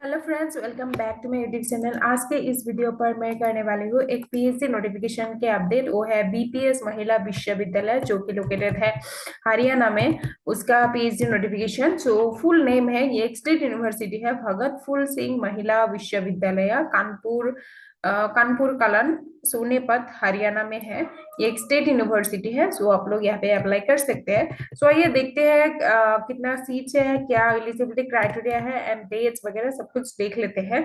Hello friends, welcome back to my YouTube channel. आज के इस वीडियो पर मैं करने वाली हूँ एक पीएससी नोटिफिकेशन के अपडेट। वो है बीपीएस महिला विश्वविद्यालय जो कि लोकेटेड है हरियाणा में। उसका पीएचडी नोटिफिकेशन फुल नेम है, ये एक स्टेट यूनिवर्सिटी है, भगत फूल सिंह महिला विश्वविद्यालय, कानपुर कलन, सोनीपत, हरियाणा में है। ये एक स्टेट यूनिवर्सिटी है। आप लोग यहाँ पे अप्लाई कर सकते हैं। ये देखते हैं कितना सीट्स है, क्या एलिजिबिलिटी क्राइटेरिया है एंड डेट्स वगैरह सब कुछ देख लेते हैं।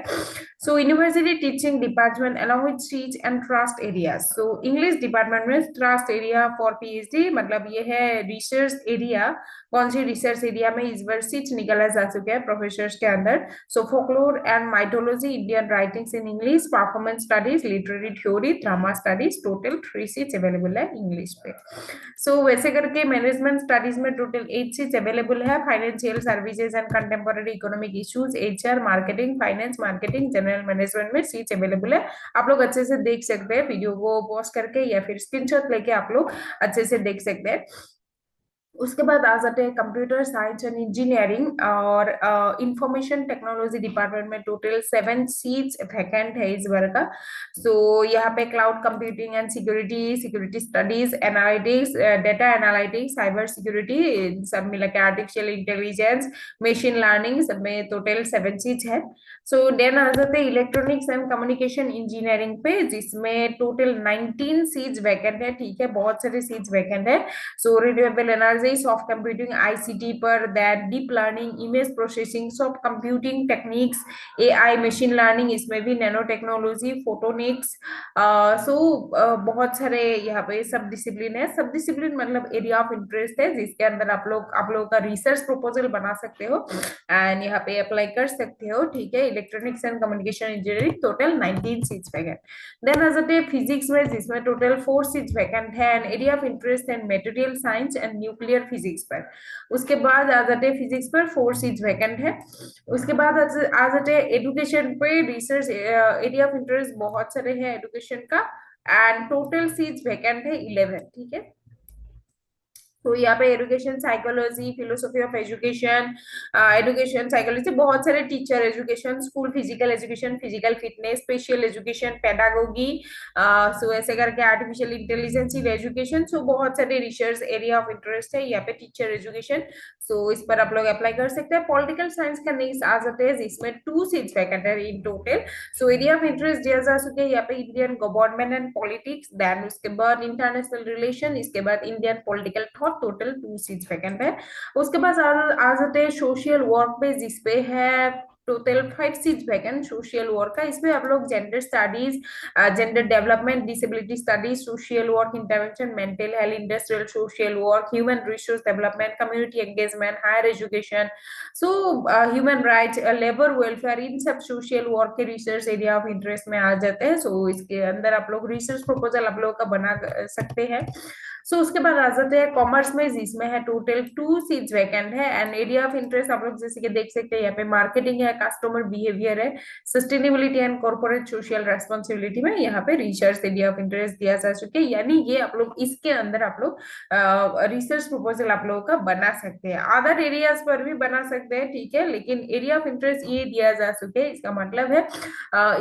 University teaching department along with seats and trust area. English department में ट्रस्ट एरिया फॉर पीएचडी, मतलब ये है रिसर्च एरिया। कौन सी रिसर्च एरिया में इस बार सीट्स निकाला जा चुका है प्रोफेसर के अंदर। Folklore and mythology, Indian writings in English, performance studies, literary theory, drama studies, total 3 seats available है इंग्लिश पे। वैसे करके मैनेजमेंट स्टडीज में टोटल 8 सीट्स अवेलेबल है। Financial services and contemporary economic issues, HR, marketing, finance marketing, general management में seats available है। आप लोग अच्छे से देख सकते हैं, वीडियो को पॉज करके या फिर स्क्रीनशॉट लेके आप लोग अच्छे से देख सकते हैं। उसके बाद आ जाते हैं कंप्यूटर साइंस एंड इंजीनियरिंग और इंफॉर्मेशन टेक्नोलॉजी डिपार्टमेंट में टोटल 7 सीट्स वैकेंट है इस बार का। यहाँ पे cloud computing and security, security studies, analytics, data analytics, cyber security, सब मिला के आर्टिफिशियल इंटेलिजेंस, मशीन लर्निंग, सब में टोटल 7 सीट्स है। देन आ जाते हैं इलेक्ट्रॉनिक्स एंड कम्युनिकेशन इंजीनियरिंग पे, जिसमें टोटल 19 सीट्स वैकेंट है। ठीक है, बहुत सारे सीट्स वैकेंट है। Renewable energy, soft computing, ICT पर, that deep learning, image processing, soft computing techniques, AI, machine learning, इसमें भी नैनो टेक्नोलॉजी, फोटोनिक्स। बहुत सारे यहाँ पे सब डिसिप्लिन है। सब डिसिप्लिन मतलब एरिया ऑफ इंटरेस्ट है, जिसके अंदर आप लोगों का रिसर्च प्रपोजल बना सकते हो एंड यहाँ पे अप्लाई कर सकते हो। ठीक है, electronics and communication engineering total 19 seats vacant. Then आ जाते हैं फिजिक्स में, जिसमें टोटल 4 सीट्स वैकेंट है and area of interest and material science and nuclear physics पर। उसके बाद आ जाते हैं फिजिक्स पर 4 सीट्स वैकेंट है। उसके बाद आ जाते हैं एजुकेशन पे, रिसर्च एरिया ऑफ इंटरेस्ट बहुत सारे हैं एजुकेशन का एंड टोटल सीट्स वैकेंट है 11। ठीक है, यहाँ पे education psychology, philosophy of education, education psychology, बहुत सारे teacher education, school physical education, physical fitness, special education, pedagogy, ऐसे करके आर्टिफिशियल इंटेलिजेंस इन एजुकेशन। बहुत सारे रिसर्च एरिया ऑफ इंटरेस्ट है यहाँ पे, टीचर एजुकेशन। इस पर आप लोग अप्लाई कर सकते हैं। पॉलिटिकल साइंस का नेक्स्ट आ जाते हैं, जिसमें 2 सीट्स वैकेंट है in total. Area of interest दिया जा सके यहाँ पे Indian government and politics, then उसके बाद इंटरनेशनल रिलेशन, इसके बाद Indian political thought, total 2 seats vacant है। उसके बाद आ जाते हैं सोशल वर्क पे, जिसपे है total 5 seats vacant social work का। इसमें आप लोग gender studies, gender development, disability studies, social work intervention, mental health, industrial social work, human resource development, community engagement, higher education, human rights, labour welfare, इन सब social work के research area of interest में आ जाते हैं। इसके अंदर आप लोग रिसर्च प्रपोजल आप लोग का बना सकते हैं। उसके बाद आ जाते हैं कॉमर्स में, जिसमें है टोटल 2 सीट्स वैकेंट है एंड एरिया ऑफ इंटरेस्ट आप लोग जैसे कि देख सकते हैं यहाँ पे मार्केटिंग है, कस्टमर बिहेवियर है, sustainability and corporate social responsibility में यहाँ पे रिसर्च एरिया ऑफ इंटरेस्ट दिया जा चुके हैं। यानी ये आप लोग इसके अंदर आप लोग रिसर्च प्रपोजल आप लोगों का बना सकते हैं। अदर एरियाज पर भी बना सकते हैं, ठीक है, लेकिन एरिया ऑफ इंटरेस्ट ये दिया जा चुके हैं। इसका मतलब है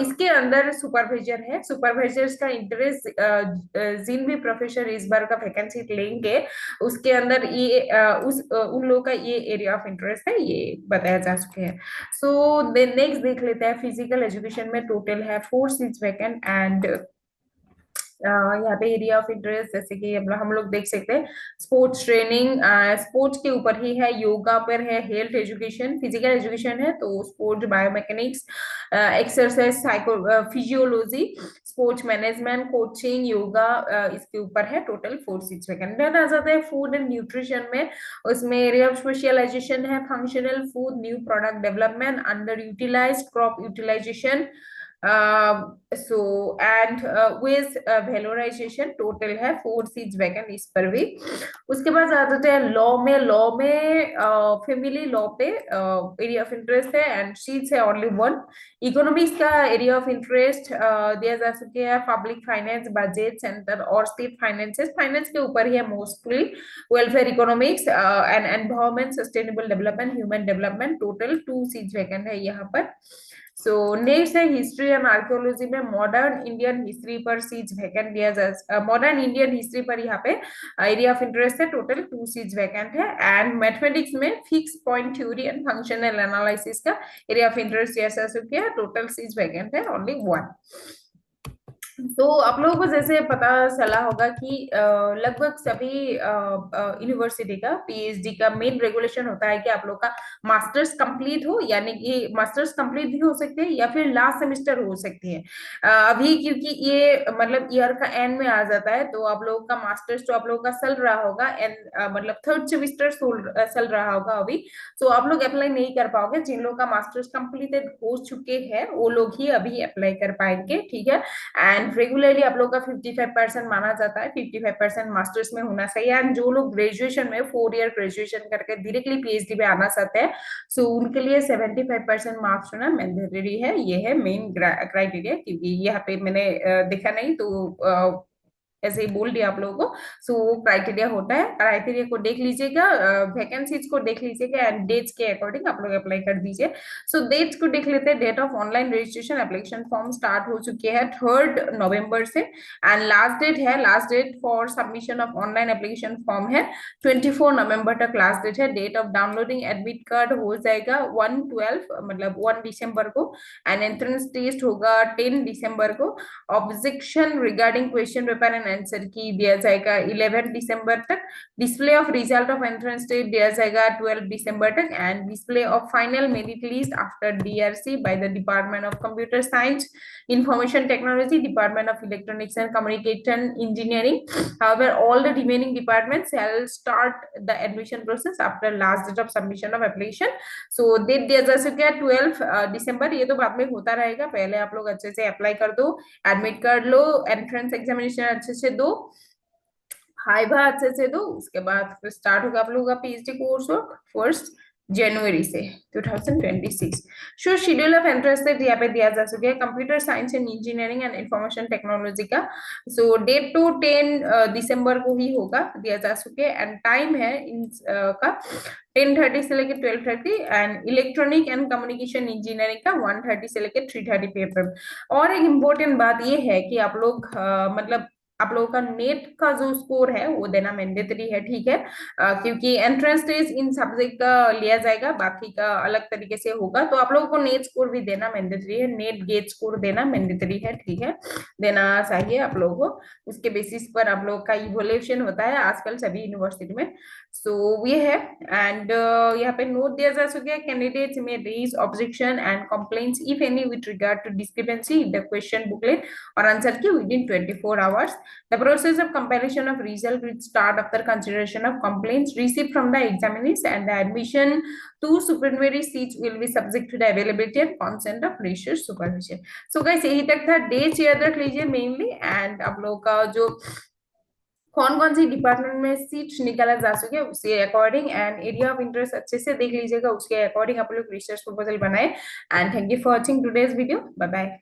इसके अंदर सुपरवाइजर है, सुपरवाइजर्स का इंटरेस्ट, जिन भी प्रोफेसर इस बार का वैकेंसी लेंगे उसके अंदर ये उन लोगों का ये एरिया ऑफ इंटरेस्ट है, ये बताया जा चुके हैं। नेक्स्ट देख लेते हैं फिजिकल एजुकेशन में, टोटल है 4 सीट्स वैकेंट एंड यहाँ पे एरिया ऑफ इंटरेस्ट जैसे कि हम लोग देख सकते हैं स्पोर्ट्स ट्रेनिंग, स्पोर्ट्स के ऊपर ही है, योगा पर है, हेल्थ एजुकेशन, फिजिकल एजुकेशन है तो sports biomechanics, exercise psycho physiology, sports management, coaching, yoga, इसके ऊपर है टोटल 4 सीट्स वैकेंट। देन आ जाता है फूड एंड न्यूट्रिशन में, उसमें एरिया ऑफ स्पेशलाइजेशन है functional food, new product development, under utilised crop utilisation, so and with valorisation total है 4 सीट्स वैकेंट इस पर भी। उसके बाद आ जाते हैं लॉ में फैमिली लॉ पे एरिया ऑफ इंटरेस्ट है एंड सीट्स है ओनली 1। इकोनॉमिक्स का एरिया ऑफ इंटरेस्ट दिया जा सके है पब्लिक फाइनेंस, बजट, सेंटर और स्टेट फाइनेंसेस, फाइनेंस के ऊपर ही है mostly. Welfare economics and environment, sustainable development, human development, total 2 seats vacant है यहाँ पर। सो नेक्स्ट है हिस्ट्री एंड आर्कियोलॉजी में मॉडर्न इंडियन हिस्ट्री पर सीट्स वैकेंट दिया जा मॉडर्न इंडियन हिस्ट्री पर यहाँ पे एरिया ऑफ इंटरेस्ट है टोटल 2 सीट्स वैकेंट है। एंड मैथमेटिक्स में fix point theory and functional analysis का एरिया ऑफ इंटरेस्ट दिया जा चुका है, टोटल सीट्स वैकेंट है ओनली 1। तो आप लोगों को जैसे पता चला होगा कि लगभग सभी यूनिवर्सिटी का पीएचडी का मेन रेगुलेशन होता है कि आप लोग का मास्टर्स कंप्लीट हो, यानी कि मास्टर्स कंप्लीट भी हो सकते हैं या फिर लास्ट सेमेस्टर हो सकती है। अभी क्योंकि ये मतलब ईयर का एंड में आ जाता है तो आप लोगों का मास्टर्स जो आप लोगों का चल रहा होगा एंड मतलब थर्ड सेमेस्टर चल रहा होगा अभी, तो आप लोग अप्लाई नहीं कर पाओगे। जिन लोगों का मास्टर्स कंप्लीटेड हो चुके हैं वो लोग ही अभी अप्लाई कर पाएंगे, ठीक है। एंड रेगुलरली आप लोग का 55% माना जाता है, 55% मास्टर्स में होना चाहिए। एंड जो लोग ग्रेजुएशन में 4 ईयर ग्रेजुएशन करके डायरेक्टली पीएचडी पे आना चाहते हैं सो उनके लिए 75% मार्क्स होना मैंडेटरी है। ये है मेन क्राइटेरिया, क्योंकि यहाँ पे मैंने देखा नहीं तो ऐसे ही बोल दिया आप लोगों को। सो क्राइटेरिया होता है, क्राइटेरिया को देख लीजिएगा, वैकेंसीज को देख लीजिएगा एंड डेट्स के अकॉर्डिंग आप लोग अप्लाई कर दीजिए। सो डेट्स को देख लेते हैं। Date of online registration application form start हो चुके हैं 3 नवंबर से and last date for submission of online application form है 24 नवंबर तक लास्ट डेट है। Date of downloading admit card हो जाएगा 1/12 मतलब 1 दिसंबर को एंड एंट्रेंस टेस्ट होगा 10 दिसंबर को। Objection regarding question paper and answer key दिया जाएगा 11 दिसंबर तक। Display of result of entrance test दिया जाएगा 12 दिसंबर तक and display of final merit list after DRC by the department of computer science, information technology, department of electronics and communication engineering. However, all the remaining departments shall start the admission process after last date of submission of application. So date दिया जा चुका है 12 दिसंबर। ये तो बाद में होता रहेगा, पहले आप लोग अच्छे से अप्लाई कर दो, एडमिट कर लो, एंट्रेंस एग्जामिनेशन अच्छे से दो, हाइवा अच्छे से दो, उसके बाद फिर स्टार्ट होगा आप लोगों का पीएचडी कोर्स 1 जनवरी से 2026। शो शेड्यूल ऑफ इंटरेस्ट यहाँ पे दिया जा चुका है computer science and engineering and information technology का। सो डेट टू 10 दिसंबर को ही होगा, दिया जा चुके एंड टाइम है इन का 10:30 से लेकर 12:30 and electronic and communication engineering का 1:30 से लेकर 3:30 PM। और एक इम्पोर्टेंट बात ये है कि आप लोग मतलब आप लोगों का नेट का जो स्कोर है वो देना मैंडेटरी है, ठीक है। क्योंकि एंट्रेंस टेस्ट इन सब्जेक्ट का लिया जाएगा, बाकी का अलग तरीके से होगा, तो आप लोगों को नेट स्कोर भी देना मैंडेटरी है, नेट गेट स्कोर देना मैंडेटरी है, ठीक है, देना चाहिए आप लोगों को। उसके बेसिस पर आप लोग का इवोल्यूशन होता है आजकल सभी यूनिवर्सिटी में। सो ये है एंड यहाँ पे नोट दिया जा चुका है candidates may raise objection and complaints if any with regard to discrepancy in the question booklet और answer key within 24 hours. The process of compilation of result will start after consideration of complaints received from the examinees and the admission to supernumerary seats will be subject to the availability and consent of research supervision. So guys यही तक था। Dates याद रख लीजिए mainly and आप लोगों का जो कौन कौन सी डिपार्टमेंट में सीट्स निकाला जा सके उसके according and area of interest अच्छे से देख लीजिएगा, उसके अकॉर्डिंग आप लोग रिसर्च प्रपोजल बनाए। And thank you for watching today's video. Bye bye.